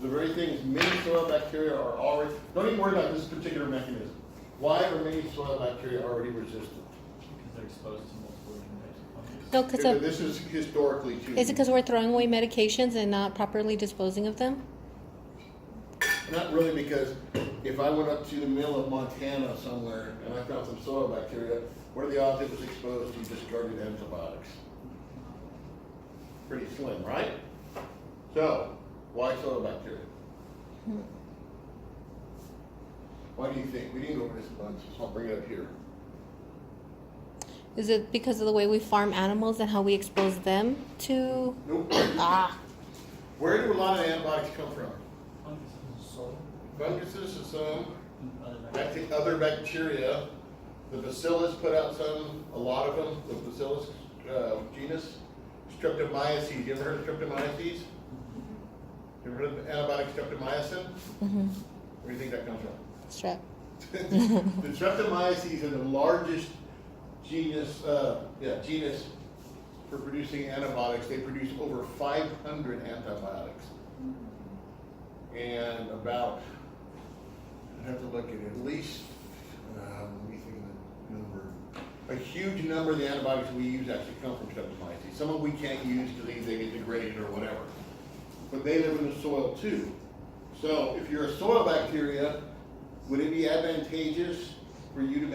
the very things many soil bacteria are already, don't even worry about this particular mechanism. Why are many soil bacteria already resistant? Because they're exposed to multiple different types of fungus. No, Yeah, but because this is historically too. is it because we're throwing away medications and not properly disposing of them? Not really, because if I went up to the middle of Montana somewhere and I found some soil bacteria, what are the odds it was exposed to discarded antibiotics? Pretty slim, right? So, why soil bacteria? Why do you think? We didn't go over this a bunch, so I'll bring it up here. Is it because of the way we farm animals and how we expose them to? Nope. Ah, Where do a lot of antibiotics come from? Fungus in the soil. Funguses and some and other other bacteria. The bacillus put out some, a lot of them, the bacillus genus. Streptomyces, you ever heard of streptomyces? You ever heard of the antibiotic streptomycin? Where do you think that comes from? strep. The streptomyces are the largest genus for producing antibiotics. They produce over 500 antibiotics. And about, I have to look at least, let me think of the number. A huge number of the antibiotics we use actually come from streptomyces. Some of them we can't use because they get degraded or whatever. But they live in the soil too. So if you're a soil bacteria, would it be advantageous for you to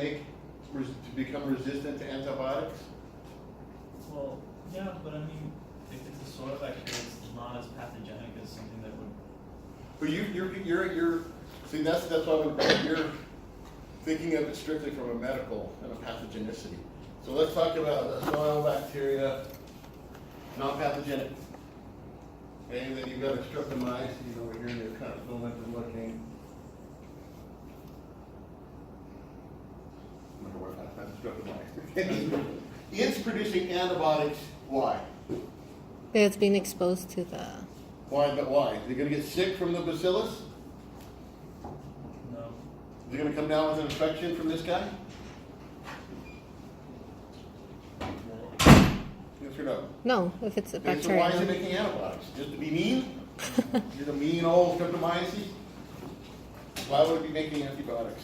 become resistant to antibiotics? Well, yeah, but I mean, if it's a soil bacteria, it's not as pathogenic as something that would. But you're see that's why you're thinking of it strictly from a medical and a pathogenicity. So let's talk about the soil bacteria, non-pathogenic. And then you've got a streptomyces over here, and you're kind of filament looking. It's producing antibiotics. Why? It's being exposed to the. Why? But why? Is it going to get sick from the bacillus? No. Is it going to come down with an infection from this guy? Yes or no? No, if it's a Okay, so why is bacteria. it making antibiotics? Just to be mean? You're the mean old streptomyces? Why would it be making antibiotics?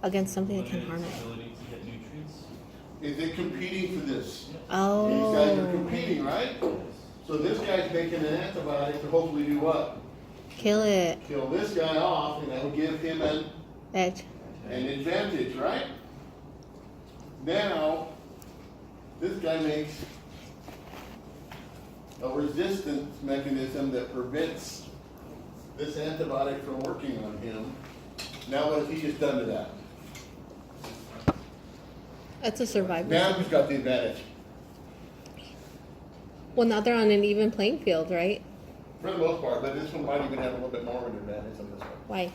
Against something that can Limited harm its it. ability to get nutrients. Is it competing for this? These guys are Oh, competing, right? So this guy's making an antibiotic to hopefully do what? kill it. Kill this guy off, and that'll give him an Edge. advantage, right? Now, this guy makes a resistance mechanism that prevents this antibiotic from working on him. Now what has he just done to that? It's a survival. Now who's got the advantage? Well, now they're on an even playing field, right? For the most part, but this one might even have a little bit more of an advantage than this one. Why?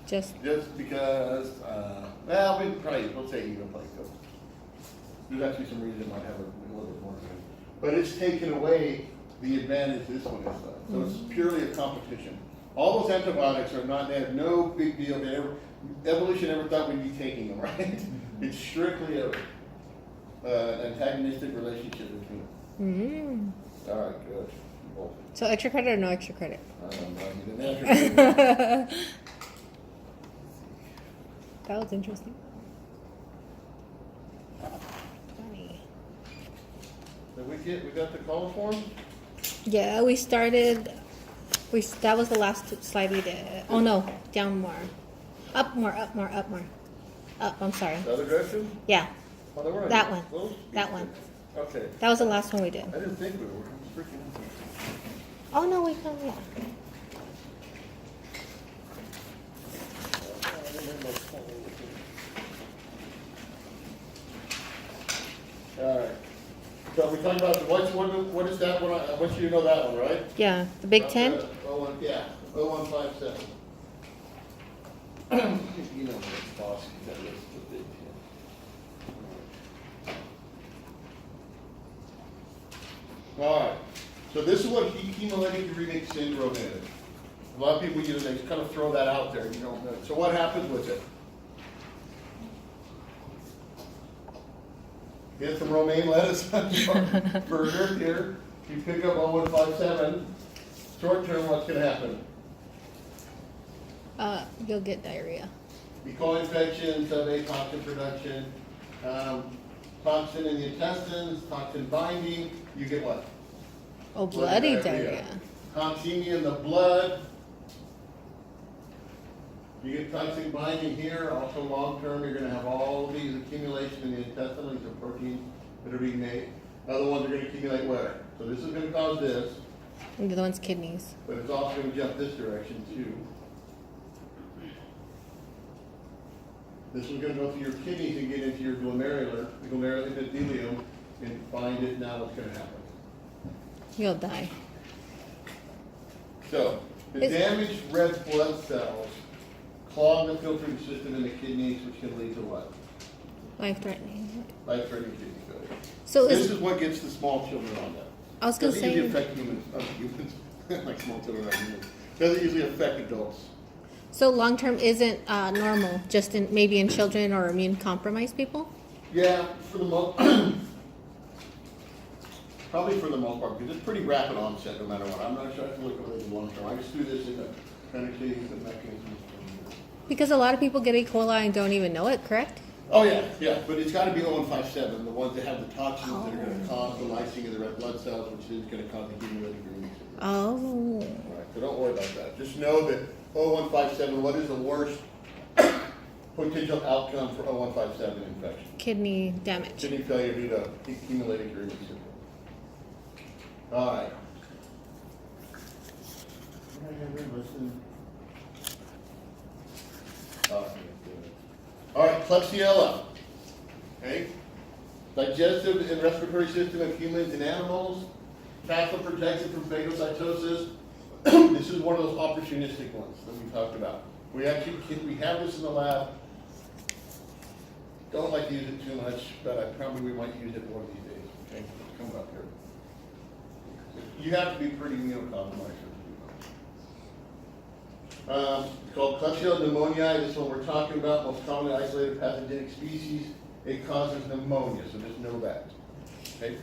Just Just because, we'll say even playing field. There's actually some reason it might have a little bit more of it. But it's taken away the advantage this one has done. So it's purely a competition. All those antibiotics are not, they have no big deal. Evolution never thought we'd be taking them, right? It's strictly an antagonistic relationship between them. All right, good. Well, so extra credit or no extra credit? I don't know, you didn't answer. That was interesting. Funny. Did we got the call form? Yeah, we started. That was the last slide we did. Oh no, down more, up more, up more, up more, up. I'm sorry. The other direction? Yeah, Oh, they were that one. those? That one. Okay. That was the last one we did. I didn't think we were. I'm freaking out. Oh no, we found yeah. All right. So we talked about, what is that one? I want you to know that one, right? Yeah, the Big Ten. Yeah, 0157. You know what boss, that is the Big Ten. All right. So this is what hemolytic uremic syndrome is. A lot of people, they kind of throw that out there. You don't know. So what happens with it? Get some romaine lettuce on your burger here. You pick up 0157. Short term, what's going to happen? You'll get diarrhea. E. coli infection, sub-A toxin production, toxin in the intestines, toxin binding, you get what? Oh, bloody diarrhea. diarrhea. Toxemia in the blood. You get toxic binding here, also long term, you're gonna have all these accumulation in the intestine, these are proteins that are being made. Other ones are gonna accumulate where? So this is gonna cause this, And the other one's kidneys. but it's also gonna jump this direction too. This is gonna go through your kidneys and get into your glomerular epithelium and bind it, now what's gonna happen? You'll die. So, the Is- damaged red blood cells clog the filtering system in the kidneys, which can lead to what? Life-threatening. Life-threatening kidney failure. So This is, is what gets the small children on that. I was gonna Doesn't usually say, affect humans, like small children, not humans. Doesn't usually affect adults. so long-term isn't normal, just in, maybe in children or immune-compromised people? Yeah, for the most, probably for the most part, because it's pretty rapid onset no matter what. I'm not sure I can look at it long term. I just threw this in to kind of see the mechanisms. Because a lot of people get E. coli and don't even know it, correct? Oh, yeah, but it's gotta be 0157, the ones that have the toxins that are gonna cause the lysing of the red blood cells, which is gonna cause the hemolytic uremic syndrome. Oh. Alright, so don't worry about that. Just know that 0157, what is the worst potential outcome for 0157 infection? Kidney damage. Kidney failure due to hemolytic uremic syndrome. Alright. Alright, Klebsiella. Okay? Digestive and respiratory system of humans and animals. Pathoprotection from phagocytosis. This is one of those opportunistic ones that we talked about. We actually we have this in the lab. Don't like to use it too much, but we might use it one of these days. Okay, come up here. You have to be pretty immunocompromised. It's called Klebsiella pneumoniae. This one we're talking about, most commonly isolated pathogenic species. It causes pneumonia, so just know that. Okay.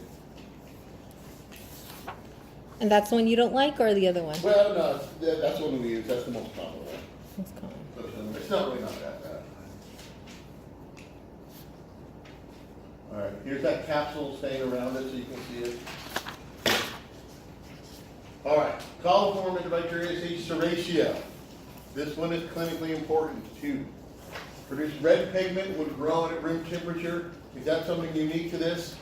And that's the one you don't like, or the other one? Well, no, that's one we use. That's the most common one. That's common. So it's not really not that bad. All right, here's that capsule staying around it so you can see it. All right, coliform Enterobacteriaceae serratia. This one is clinically important too. Produce red pigment, would grow at room temperature. Is that something unique to this?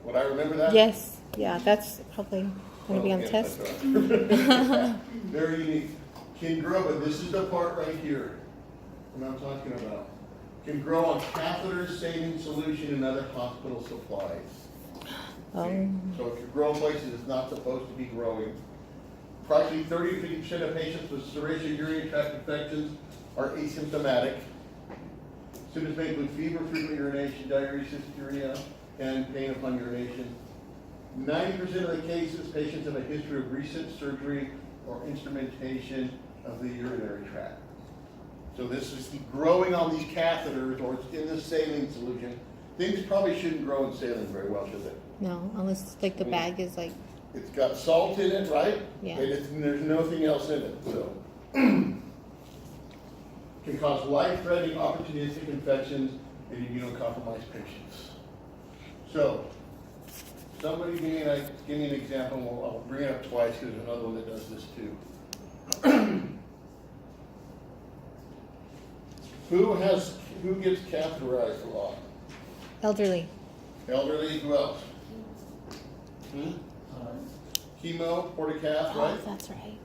Would I remember that? Yes, yeah, that's probably going to be on the Yes, test. that's right. Very unique. Can grow, but this is the part right here, what I'm talking about. Can grow on catheters, saline solution, and other hospital supplies. Oh. So it can grow in places it's not supposed to be growing. Approximately 30 to 50% of patients with serratia urinary tract infections are asymptomatic. Symptoms may include fever, frequent urination, diarrhea, cystinuria, and pain upon urination. 90% of the cases, patients have a history of recent surgery or instrumentation of the urinary tract. So this is growing on these catheters, or it's in the saline solution. Things probably shouldn't grow in saline very well, should they? No, unless like the bag is like, It's got salt in it, right? Yeah. And there's nothing else in it, so. Can cause life-threatening opportunistic infections in immunocompromised patients. So, somebody give me an example. I'll bring it up twice because there's another one that does this too. Who gets catheterized a lot? elderly. Elderly, who else? Chemo, portacath, Oh, right? that's right.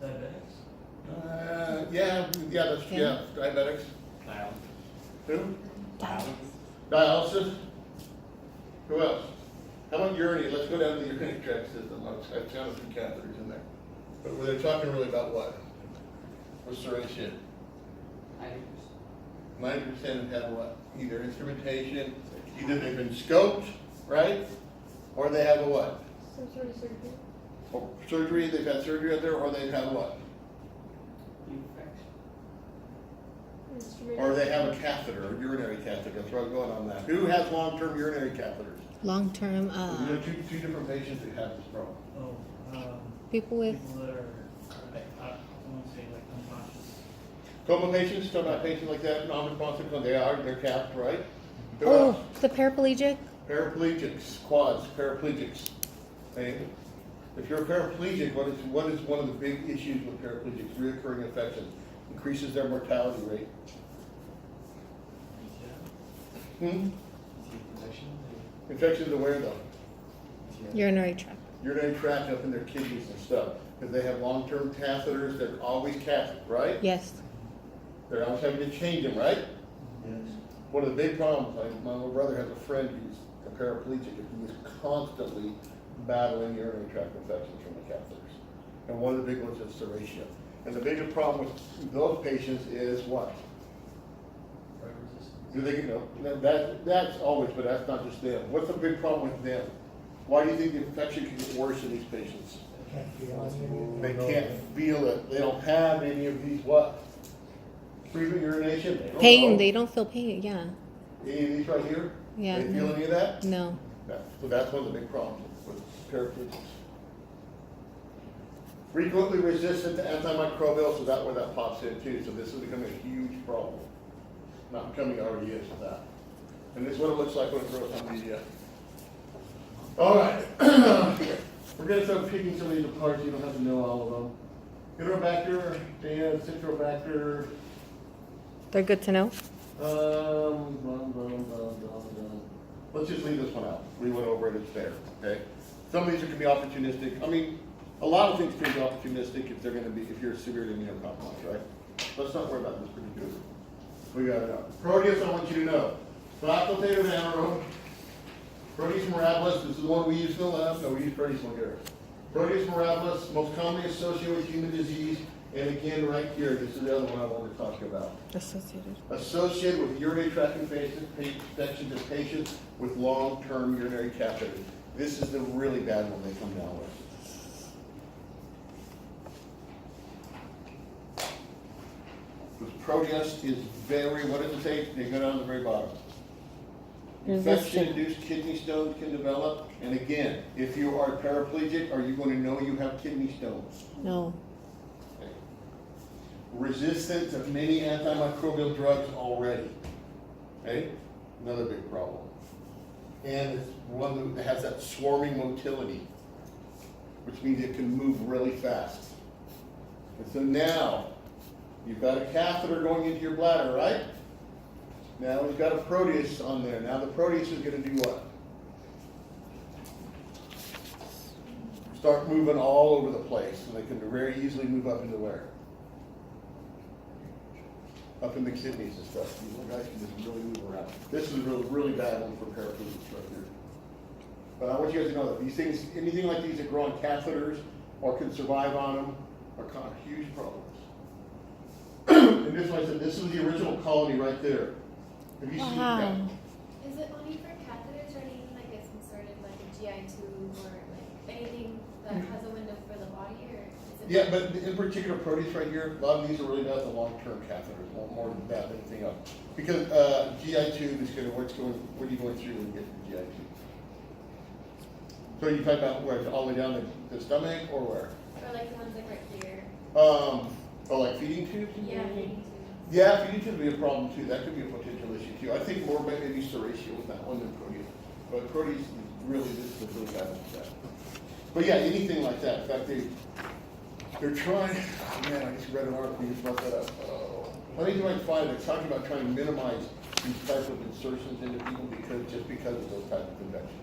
Diabetics? Yeah, diabetics. Who? Dialysis. Dialysis? Who else? How about urinary? Let's go down to the urinary tract system. I've counted some catheters in there. But they're talking really about what? What's serratia? 90% have what? Either instrumentation, either they've been scoped, right? Or they have a what? Some sort of surgery. Or surgery, they've had surgery out there, or they've had what? Instrument. Or they have a catheter, a urinary catheter. That's where I'm going on that. Who has long-term urinary catheters? Long-term, There are two different patients that have this problem. Oh, people with people that are I won't say like unconscious. Coma patients, still not patients like that, non-responsive, they're capped, right? They're Oh, not. the paraplegic? Paraplegics, quads, paraplegics. Okay? If you're a paraplegic, what is one of the big issues with paraplegics? Reoccurring infections. Increases their mortality rate. Hmm? Infections of where though? Urinary tract. Urinary tract up in their kidneys and stuff. Because they have long-term catheters, they're always capped, right? Yes. They're always having to change them, right? Yes. One of the big problems, my little brother has a friend who's a paraplegic, and he was constantly battling urinary tract infections from the catheters. And one of the big ones is serratia. And the biggest problem with those patients is what? Drug resistance. Do they, that's always, but that's not just them. What's the big problem with them? Why do you think the infection can get worse in these patients? They can't feel it. They don't have any of these what? Frequent urination? They don't Pain. know. They don't feel pain. Yeah. Any of these right here? Yeah, They feel no. any of that? No. So that's one of the big problems with paraplegics. Frequently resistant to antimicrobial, so that's where that pops in too. So this is becoming a huge problem. Not becoming, it already is with that. And this is what it looks like when it grows on media. All right. We're going to start picking some of these apart. You don't have to know all of them. Enterobacter and Citrobacter. They're good to know. Let's just leave this one out. We went over it, it's there, okay? Some of these are gonna be opportunistic. I mean, a lot of things can be opportunistic if they're gonna be, if you're severely immunocompromised, right? Let's not worry about this pretty good. We got it out. Proteus, I want you to know. Facultative anaerobe. Proteus mirabilis, this is the one we use in the lab. No, we use Proteus vulgaris. Proteus mirabilis, most commonly associated with human disease. And again, right here, this is the other one I wanted to talk about. Associated. Associated with urinary tract infections in patients with long-term urinary catheters. This is the really bad one they come down with. This Proteus is very, what does it say? They go down to the very bottom. Resistant. Infection-induced kidney stones can develop. And again, if you are paraplegic, are you going to know you have kidney stones? No. Resistant to many antimicrobial drugs already. Okay? Another big problem. And it's one that has that swarming motility, which means it can move really fast. And so now, you've got a catheter going into your bladder, right? Now we've got a Proteus on there. Now the Proteus is going to do what? Start moving all over the place, and they can very easily move up into where? Up in the kidneys and stuff. These little guys can just really move around. This is a really bad one for paraplegics right here. But I want you guys to know that these things, anything like these that grow on catheters or can survive on them, are kind of huge problems. And this one I said, this is the original colony right there. Have you seen Wow. that? Is it only for catheters or anything like it's inserted like a GI tube or like anything that has a window for the body, or is it? Yeah, but in particular, Proteus right here, a lot of these are really about the long-term catheters, more than that than anything else. Because GI tube is kind of what are you going through when you get to the GI tube? So you talk about where, all the way down the stomach, or where? Or like the ones like right here? Or like feeding tubes? Yeah, feeding tube. Yeah, feeding tube would be a problem too. That could be a potential issue too. I think more about maybe serratia with that one than Proteus. But Proteus is really, this is a really bad one for that. But yeah, anything like that. In fact, they're trying, man, I just read an article, you brought that up. I think you might find they're talking about trying to minimize these types of insertions into people because of those types of infections.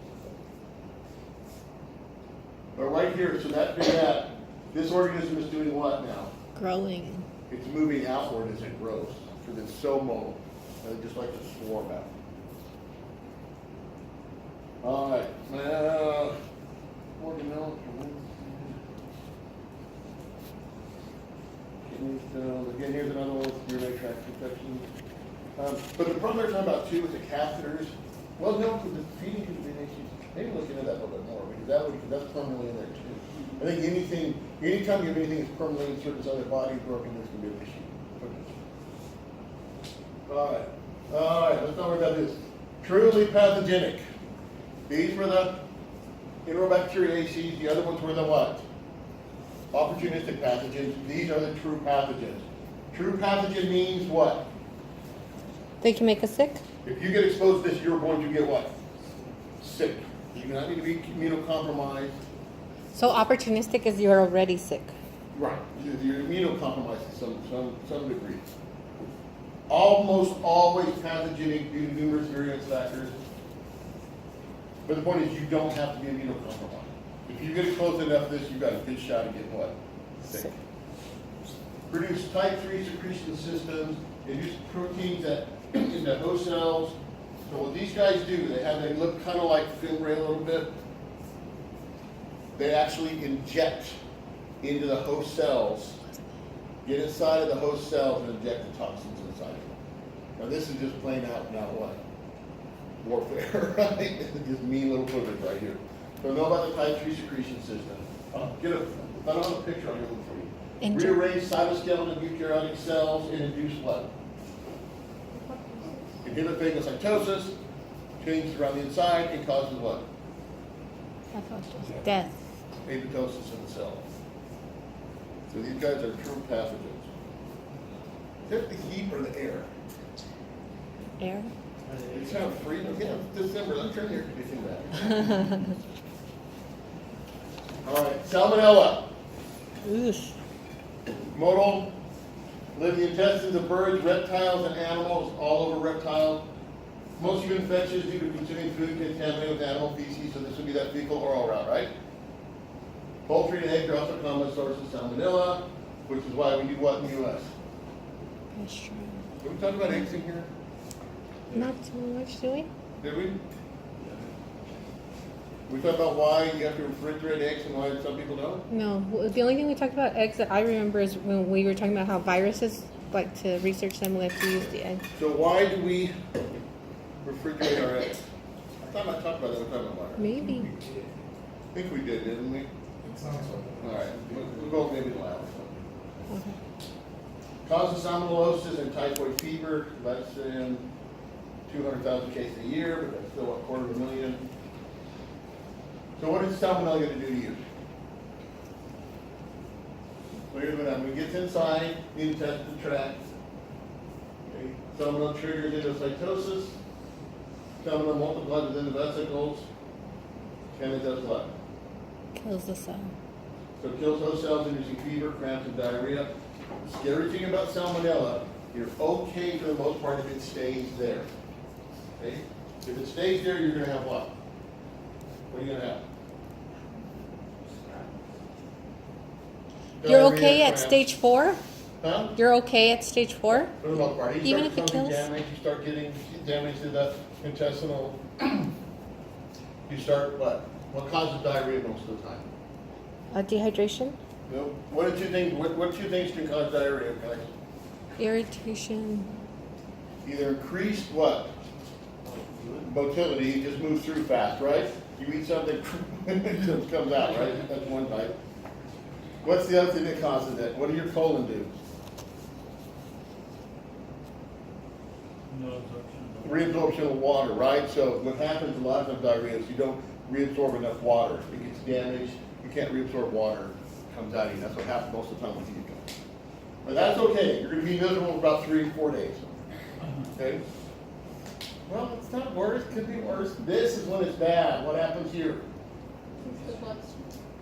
But right here, so this organism is doing what now? Growing. It's moving outward as it grows, because it's so mobile, and it just like to swarm out. All right, now, kidney stones. Again, here's another one with urinary tract infection. But the problem they're talking about too with the catheters, well, no, because the feeding could be an issue. Maybe look into that a little bit more, because that's permanently in there too. I think anytime you have anything that's permanently inserted inside the body broken, this can be an issue. All right, let's not worry about this. Truly pathogenic. These were the Enterobacteriaceae, the other ones were the what? opportunistic pathogens, these are the true pathogens. True pathogen means what? They can make us sick? If you get exposed to this, you're going to get what? Sick. You do not need to be immunocompromised. So opportunistic is you're already sick. Right. You're immunocompromised to some degree. Almost always pathogenic due to numerous virulence factors. But the point is, you don't have to be immunocompromised. If you get exposed enough to this, you've got a good shot at getting what? Sick. Produce type 3 secretion systems, induce proteins that in the host cells. So what these guys do, they look kind of like Fimray a little bit. They actually inject into the host cells, get inside of the host cells and inject the toxins inside of them. Now this is just plain out now what? Warfare, right? Just mean little boogers right here. So know about the type 3 secretion system. Get a picture on your look for you. Rearrange cytoskeleton eukaryotic cells and induce what? Inhibit phagocytosis, changes around the inside, and causes what? Death. Apoptosis in the cell. So these guys are true pathogens. Is it the heat or the air? Air. It's kind of freezing. Yeah, it's December. Let's turn the air conditioning back. All right, salmonella. Oof. Modal, live in the intestines of birds, reptiles, and animals, all over reptiles. Most human infections due to consuming food contaminated with animal feces, so this would be that fecal oral route, right? Poultry and eggs are also common sources of salmonella, which is why we do what in the U.S.? That's true. Did we talk about eggs in here? Not so much, do we? Did we? We talked about why you have to refrigerate eggs and why some people don't? No. The only thing we talked about eggs that I remember is when we were talking about how viruses, like to research them, we have to use the egg. So why do we refrigerate our eggs? I thought I talked about that. We talked about it. Maybe. I think we did, didn't we? All right, we'll go maybe the last one. Okay. Causes salmonellosis and typhoid fever, less than 200,000 cases a year, but that's still a 250,000. So what is salmonella going to do to you? So here's what happens. It gets inside the intestinal tract. Okay. Salmonella triggers endocytosis. Salmonella multiplies within the vesicles. And it does what? Kills the cell. So it kills host cells, inducing fever, cramps, and diarrhea. The scary thing about salmonella, you're okay for the most part if it stays there. Okay? If it stays there, you're going to have what? What are you going to have? You're Diarrhea, okay at cramps. stage 4? Huh? You're okay at stage 4? For the most part. You Even start if it becoming kills? damage, you start getting damage to the intestinal. You start what? What causes diarrhea most of the time? Dehydration? No. What two things can cause diarrhea, guys? Irritation. Either increased what? Motility, it just moves through fast, right? You eat something, it just comes out, right? That's one type. What's the other thing that causes it? What do your colon do? No absorption. Reabsorption of water, right? So what happens a lot of times diarrhea is you don't reabsorb enough water. It gets damaged, you can't reabsorb water, it comes out of you. That's what happens most of the time with you. But that's okay. You're going to be miserable for about 3 to 4 days. Okay? Well, it's not worse. It could be worse. This is when it's bad. What happens here? It's the bloodstream.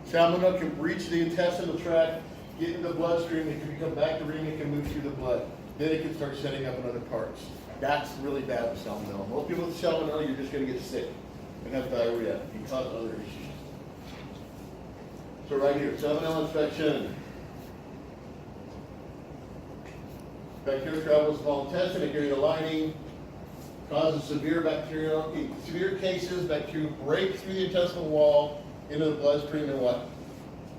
Salmonella can breach the intestinal tract, get into the bloodstream, it can become bacteremia, it can move through the blood. Then it can start setting up in other parts. That's really bad with salmonella. Most people with salmonella, you're just going to get sick and have diarrhea. It can cause other issues. So right here, salmonella infection. Bacteria travels to the small intestine, it carries the lining, causes severe cases, bacteria break through the intestinal wall into the bloodstream and what?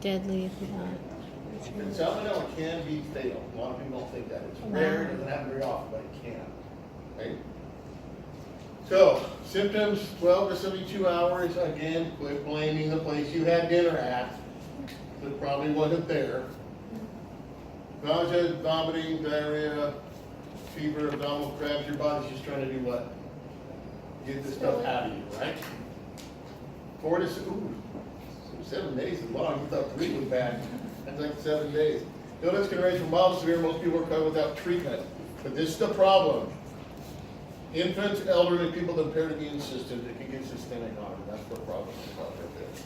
Deadly if not. And salmonella can be fatal. A lot of people don't think that. It's rare, it doesn't happen very often, but it can. Okay? So, symptoms, 12 to 72 hours. Again, quit blaming the place you had dinner at. It probably wasn't there. Nausea, vomiting, diarrhea, fever, abdominal cramps. Your body's just trying to do what? Get this stuff out of you, right? 4 to 7 days is long. You thought 3 was bad. That's like 7 days. Illness can range from mild to severe. Most people are covered without treatment. But this is the problem. Infants, elderly, people with impaired immune systems, it can get systemic harm. That's the problem about this.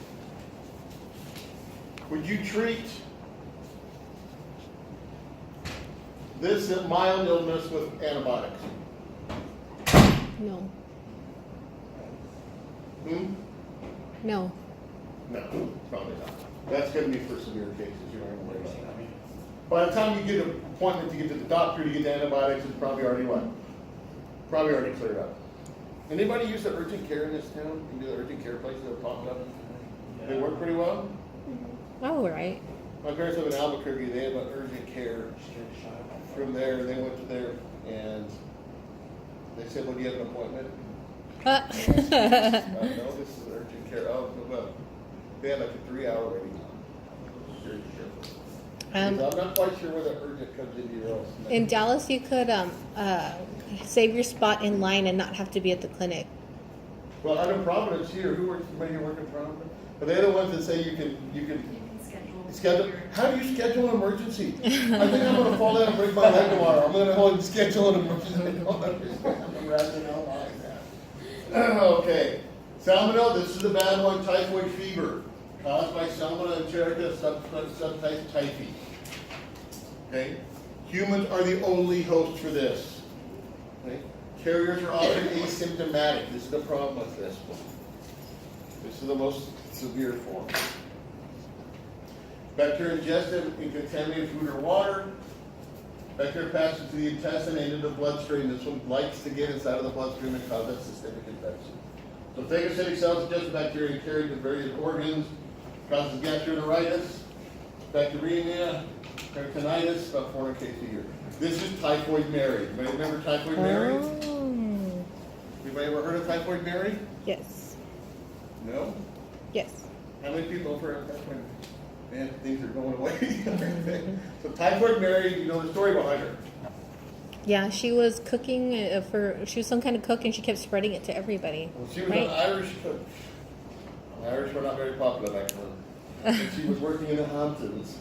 Would you treat this mild illness with antibiotics? No. No, No. probably not. That's going to be for severe cases. You don't have to worry about that. By the time you get an appointment to get to the doctor to get the antibiotics, it's probably already what? Probably already cleared up. Anybody use the urgent care in this town? Any of the urgent care places that popped up? They work pretty well? Oh, right. My parents live in Albuquerque. They have an urgent care. From there, they went to there and they said, well, do you have an appointment? No, this is urgent care. Oh, well, they have like a 3-hour waiting time. Very careful. I'm not quite sure where the urgent comes into your else. In Dallas, you could save your spot in line and not have to be at the clinic. Well, out in Providence here, who works, anybody here work in Providence? Are they the ones that say you can schedule? How do you schedule an emergency? I think I'm going to fall down and break my leg tomorrow. I'm going to go and schedule an emergency. I don't understand. I'm rather not like that. Okay. Salmonella, this is the bad one, typhoid fever, caused by Salmonella enterica subtype typhi. Okay? Humans are the only host for this. Okay? Carriers are often asymptomatic. This is the problem with this one. This is the most severe form. Bacteria ingested in contaminated food or water. Bacteria passes to the intestine and into the bloodstream. This one likes to get inside of the bloodstream and cause that systemic infection. So phagocytic cells ingest bacteria carried to various organs, causes gastroenteritis, bacteremia, peritonitis, about 400 cases a year. This is typhoid Mary. Anybody remember typhoid Mary? Oh. Anybody ever heard of typhoid Mary? Yes. No? Yes. How many people have heard of typhoid Mary? Man, things are going away. So typhoid Mary, you know the story behind her. Yeah, she was cooking she was some kind of cook and she kept spreading it to everybody. Well, she was right? an Irish cook. Irish were not very popular back then. And she was working in the Hamptons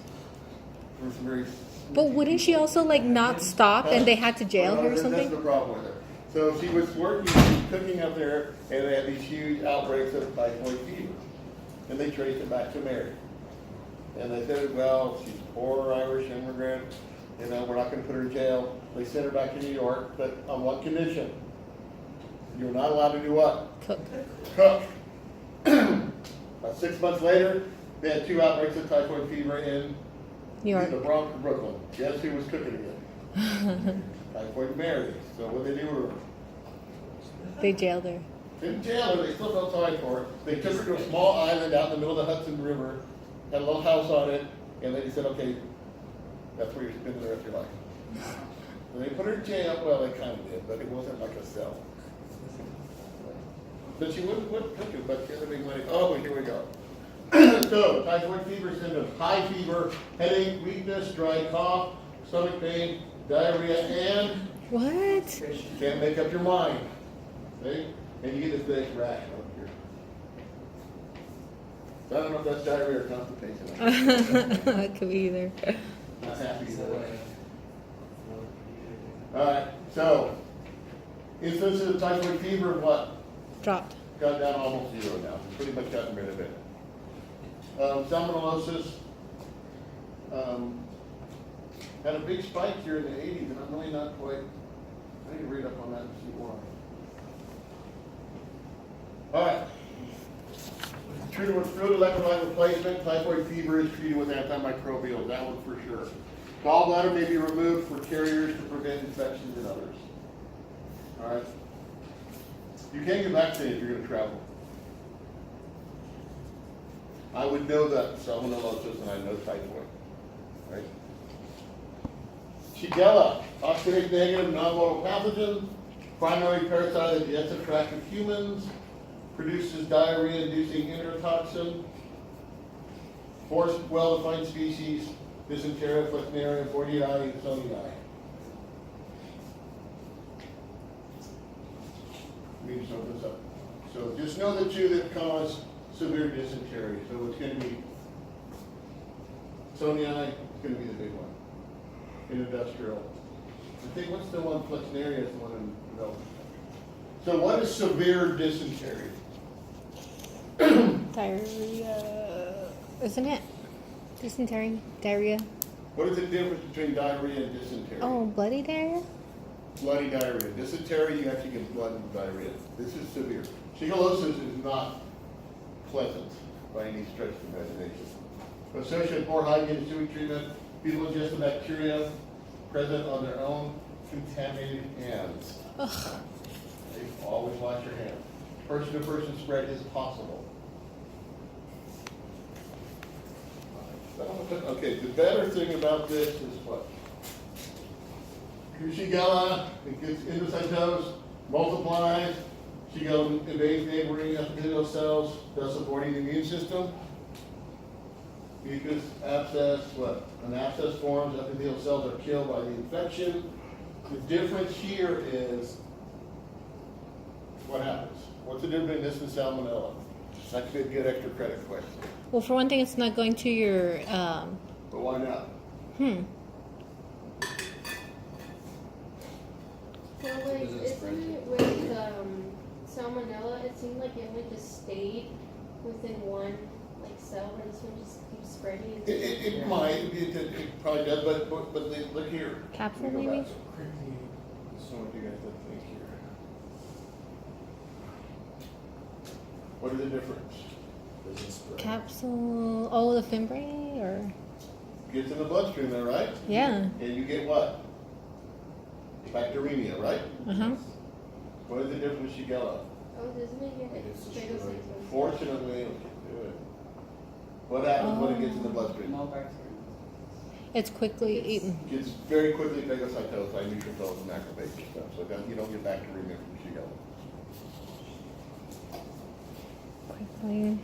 for some very. But wouldn't she also like not stop and they had to jail Well, her or that's something? the problem with her. So she was working, she was cooking up there, and they had these huge outbreaks of typhoid fever. And they traced it back to Mary. And they said, well, she's a poor Irish immigrant, you know, we're not going to put her in jail. They sent her back to New York, but on one condition. You're not allowed to do what? Cook. Cook. About 6 months later, they had 2 outbreaks of typhoid fever in New York. the Bronx, Brooklyn. Guess who was cooking again? Typhoid Mary. So what did they do to her? They jailed her. Didn't jail her, they still felt sorry for her. They took her to a small island out in the middle of the Hudson River, had a little house on it, and they said, okay, that's where you're spending the rest of your life. So they put her in jail, well, they kind of did, but it wasn't like a cell. But she wouldn't cook it, but she had to make money. Oh, here we go. So, typhoid fever symptoms: high fever, headache, weakness, dry cough, stomach pain, diarrhea, and What? you can't make up your mind. See? And you get this big rash up here. So I don't know if that's diarrhea or constipation. It could be either. Not happy either way. Alright, so instances of typhoid fever, what? Dropped. Got down almost 0 now. Pretty much gotten rid of it. Salmonellosis had a big spike here in the 80s, and I'm really not quite. I need to read up on that and see why. All right. Treated with fluid electrolyte replacement. Typhoid fever is treated with antimicrobials. That one for sure. Gallbladder may be removed for carriers to prevent infections in others. All right. You can't get vaccinated if you're going to travel. I would know that salmonellosis and I know typhoid. Right? Shigella, oxidase negative, non-viral pathogen, primary parasite of the digestive tract of humans, produces diarrhea-inducing enterotoxin, forced well-defined species, dysenteria, Flexnerium, Fortii, and Sonii. Let me just open this up. So just know the 2 that cause severe dysentery. So it's going to be Sonii is gonna be the big one. In industrial. I think what's the one, Flexnaria is the one in development. So what is severe dysentery? Diarrhea, isn't it? Dysentery, diarrhea. What is the difference between diarrhea and dysentery? Oh, bloody diarrhea? Bloody diarrhea. Dysentery, you actually get blood and diarrhea. This is severe. Shigellosis is not pleasant by any stretch of the imagination. Associated with poor hygiene and sewage treatment, people ingest the bacteria present on their own contaminated hands. Ugh. Always wash your hands. Person-to-person spread is possible. Okay, the better thing about this is what? Shigella, it gets endocytosed, multiplies, Shigella invades neighboring epithelial cells, thus avoiding the immune system. Mucus, abscess, what? An abscess forms, epithelial cells are killed by the infection. The difference here is what happens? What's the difference between this and salmonella? That could be a good extra credit question. Well, for one thing, it's not going to your, But why not? Well, like, isn't it with salmonella? It seemed like it only just stayed within one like cell, where this one just keeps spreading. It might, it probably does, but look here. Capsule Let me go maybe? back quickly. So what do you guys think here? What is the difference? capsule, oh, the fimbriae, or, Gets in the bloodstream there, right? yeah, And you get what? Bacteremia, right? uh-huh. What is the difference with Shigella? Oh, doesn't it get It's a phagocytosis? Fortunately, what happens when it gets in the bloodstream? No bacteria. It's quickly eaten. Gets very quickly phagocytosed by neutrophils and macrophages and stuff, so then you don't get bacteremia from Shigella. Quickly.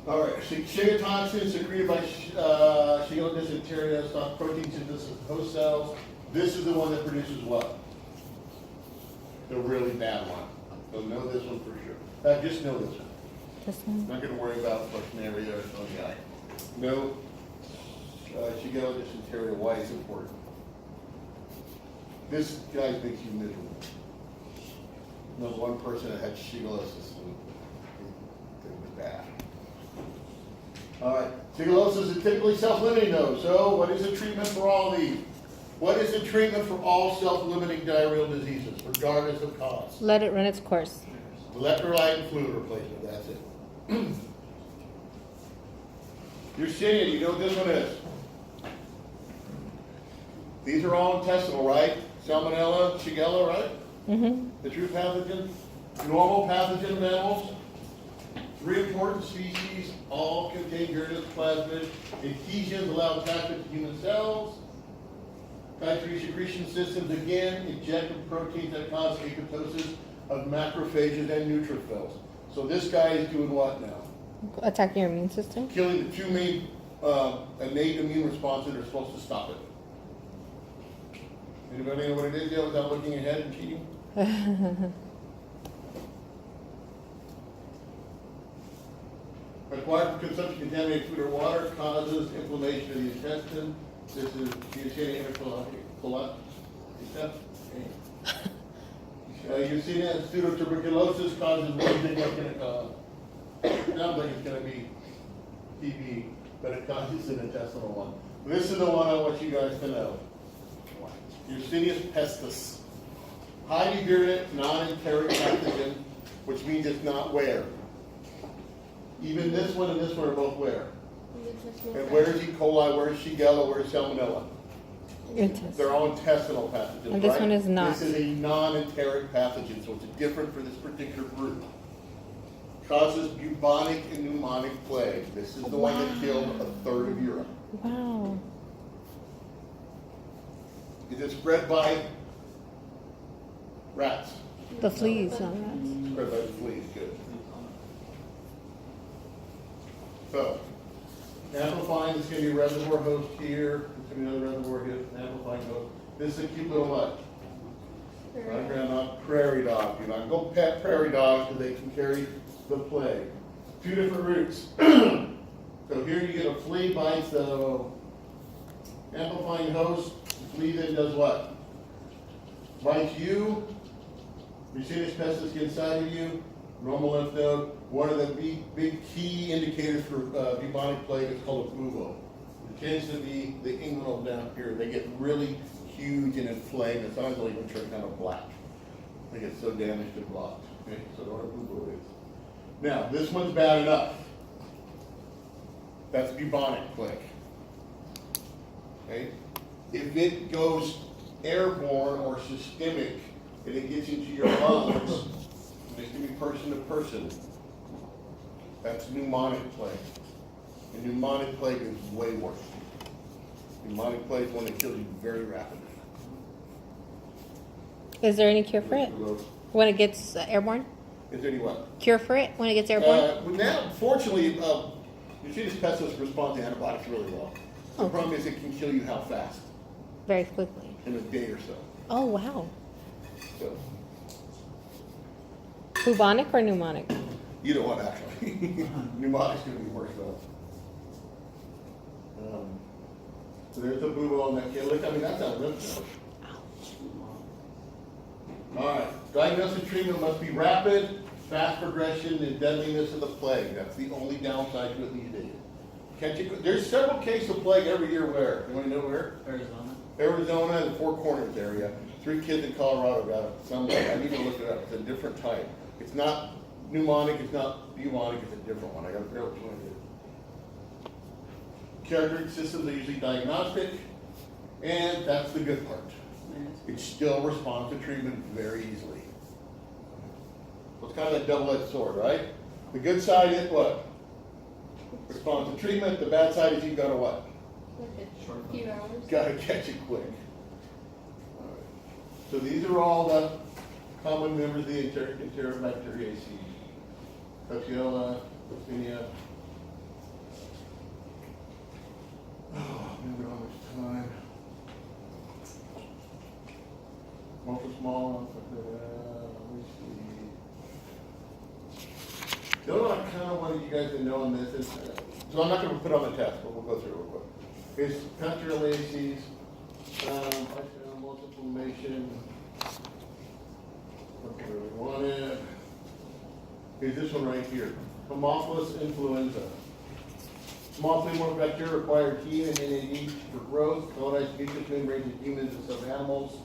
All right, Shiga toxins secreted by Shigella dysentery stop protein synthesis of host cells. This is the one that produces what? The really bad one. So know this one for sure. Just know this one. This one. Not going to worry about Flexnaria or Sonii. No, Shigella dysentery. Why it's important? This guy makes you miserable. I know one person that had Shigellosis and it was bad. All right, Shigellosis is typically self-limiting though. So what is the treatment for all of these? What is the treatment for all self-limiting diarrheal diseases, regardless of cause? Let it run its course. Electrolyte and fluid replacement, that's it. You're seeing, you know what this one is. These are all intestinal, right? Salmonella, Shigella, right? Mm-hmm. The true pathogen, normal pathogen of animals. 3 important species, all contain virulent plasmid. Adhesions allow attachment to human cells. Type 3 secretion systems, again, injected proteins that cause apoptosis of macrophages and neutrophils. So this guy is doing what now? Attack your immune system. Killing the 2 main innate immune responses that are supposed to stop it. Anybody know what it is yet without looking ahead and cheating? Acquired from consumption of contaminated food or water causes inflammation of the intestine. This is Yersinia enterocolitis. Yersinia pseudotuberculosis causes one thing what's going to cause. Sounds like it's going to be TB, but it causes an intestinal one. This is the one I want you guys to know. Yersinia pestis. Highly virulent, non-enteric pathogen, which means it's not where. Even this one and this one are both where? And where's E. coli, where's Shigella, where's Salmonella? Intestine. They're all intestinal pathogens, And this right? one is not. This is a non-enteric pathogen, so it's different for this particular group. Causes bubonic and pneumonic plague. This is the one that killed 1/3 of Europe. Wow. Is it spread by rats? The fleas on Spread by the fleas, good. So, amplifying is going to be a reservoir host here. It's going to be another reservoir here, amplifying host. This is a cute little what? Not prairie dog. Do not go pet prairie dogs because they can carry the plague. 2 different routes. So here you get a flea bites the amplifying host, the flea then does what? Bites you, Mucinus pestis gets inside of you, normal lymph node. One of the big key indicators for bubonic plague is called a bubo. It tends to be the inguinal down here. They get really huge and inflamed, and sometimes they'll even turn kind of black. They get so damaged and blocked. Okay, so what a bubo is. Now, this one's bad enough. That's bubonic plague. Okay? If it goes airborne or systemic and it gets into your lungs, this can be person to person. That's pneumonic plague. And pneumonic plague is way worse. Pneumonic plague is one that kills you very rapidly. Is there any cure for it when it gets airborne? Is there any what? Cure for it when it gets airborne? Now, fortunately, Mucinus pestis responds to antibiotics really well. The Okay. problem is it can kill you how fast? Very quickly. In a day or so. Oh, wow. So, Bubonic or pneumonic? either one actually. Pneumonic's gonna be worse though. So there's the bubo on that kid. Look, I mean, that's a lymph node. All right, diagnosis and treatment must be rapid, fast progression, and deadliness of the plague. That's the only downside to it these days. Can't you, there's several cases of plague every year where? You wanna know where? Arizona. Arizona, the Four Corners area. 3 kids in Colorado got it somewhere. I need to look it up. It's a different type. It's not pneumonic, it's not bubonic, it's a different one. I gotta figure out which one it is. Characteristic systems are usually diagnostic, and that's the good part. It still responds to treatment very easily. So it's kind of a double-edged sword, right? The good side is what? Responds to treatment. The bad side is you gotta what? Like a few hours. Gotta catch it quick. All right. So these are all the common members of the Enterobacteriaceae. Coxiella, Yersinia. Oh, man, we don't have much time. Multiple small, let me see. The only one I kind of wanted you guys to know on this is, so I'm not going to put on the test, but we'll go through it real quick. It's Pasteuralaceae, multiple inflammation. What do we wanted? Here's this one right here. Haemophilus influenza. Small flea-borne bacteria require T and NAD for growth, colonized mucous membranes in humans and some animals.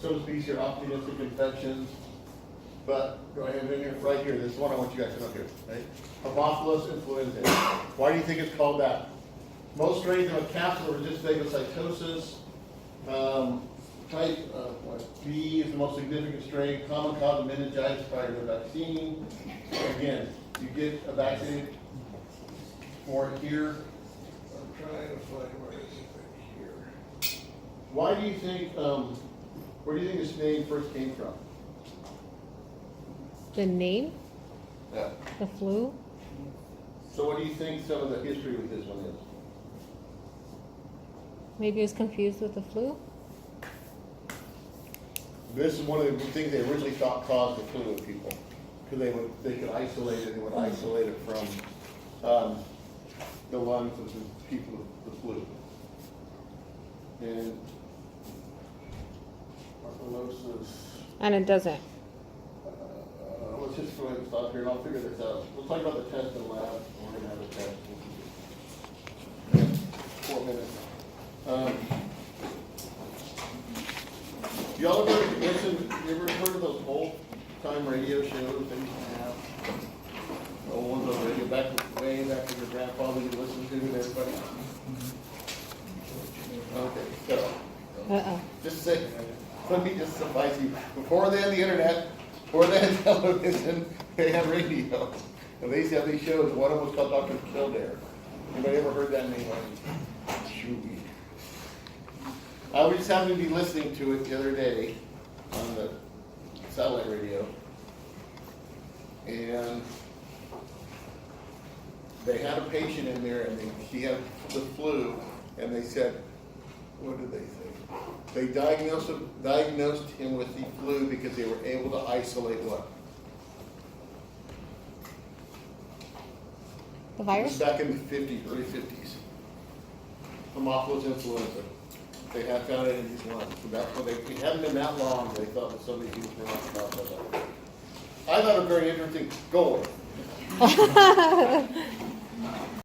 Some species are opportunistic infections. But go ahead in here, right here. This is one I want you guys to know here. Right? Haemophilus influenza. Why do you think it's called that? Most strains have a capsule that resist phagocytosis. Type B is the most significant strain. Common cause of meningitis prior to the vaccine. Again, you get a vaccine for it here. I'm trying to find where is it here. Why do you think? Where do you think this name first came from? The name? Yeah. The flu? So what do you think some of the history with this one is? Maybe it was confused with the flu? This is one of the things they originally thought caused the flu in people, because they could isolate it. They would isolate it from the lungs of the people with the flu. And tuberculosis. And it doesn't. Let's just go ahead and stop here, and I'll figure this out. We'll talk about the test in the lab. We're gonna have a test. 4 minutes. Y'all ever listen? You ever heard of those old time radio shows they used to have? The old ones on radio way back to your grandfather you listened to and everybody. Okay, so Uh-oh. just say, let me just suffice you. Before they had the internet, before they had television, they had radio. And they used to have these shows. One of them was called Dr. Kildare. Anybody ever heard that name? Shoot. I was just happened to be listening to it the other day on the satellite radio. And they had a patient in there and he had the flu and they said, what did they say? They diagnosed him with the flu because they were able to isolate what? The This virus? is back in the 50s, early 50s. Haemophilus influenza. They had found it in his lungs. So that's what it hadn't been that long, they thought that somebody used Haemophilus. I thought it was very interesting. Go away.